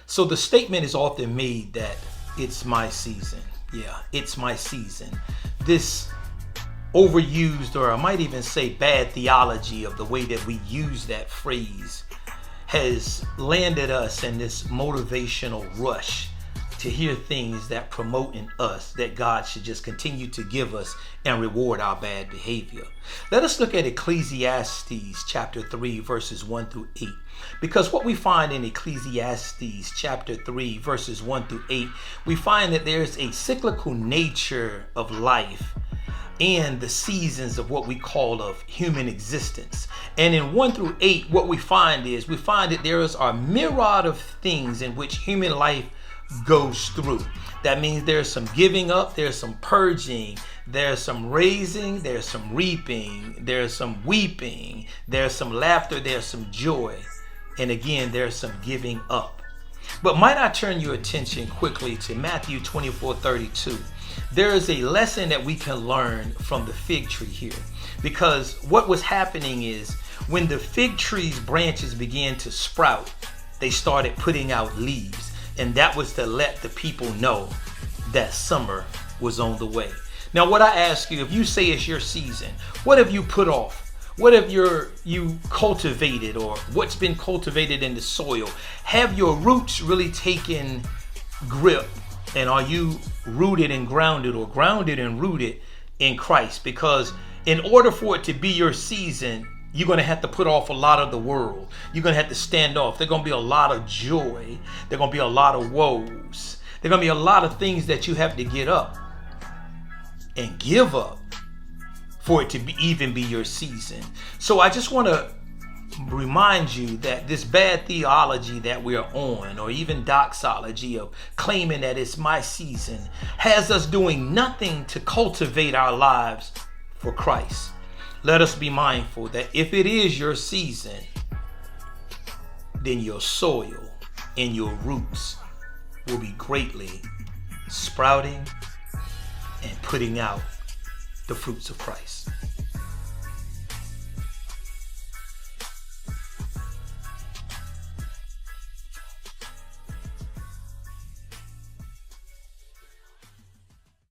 So the statement is often made that it's my season. Yeah, it's my season. This overused, or I might even say bad theology of the way that we use that phrase has landed us in this motivational rush to hear things that promote in us that God should just continue to give us and reward our bad behavior. Let us look at Ecclesiastes chapter 3 verses 1 through 8. Because what we find in Ecclesiastes chapter 3 verses 1 through 8, we find that there's a cyclical nature of life and the seasons of what we call of human existence. And in 1 through 8, what we find that there is a myriad of things in which human life goes through. That means there's some giving up, there's some purging, there's some raising, there's some reaping, there's some weeping, there's some laughter, there's some joy, and again there's some giving up. But might I turn your attention quickly to Matthew 24:32. There is a lesson that we can learn from the fig tree here, because what was happening is when the fig tree's branches began to sprout, they started putting out leaves. And that was to let the people know that summer was on the way. Now, what I ask you, if you say it's your season, what have you put off? What have you cultivated, or what's been cultivated in the soil? Have your roots really taken grip? And are you rooted and grounded, or grounded and rooted in Christ? Because in order for it to be your season, you're going to have to put off a lot of the world. You're going to have to stand off. There's going to be a lot of joy. There's going to be a lot of woes. There's going to be a lot of things that you have to get up and give up for it to even be your season. So I just want to remind you that this bad theology that we're on, or even doxology of claiming that it's my season, has us doing nothing to cultivate our lives for Christ. Let us be mindful that if it is your season, then your soil and your roots will be greatly sprouting and putting out the fruits of Christ.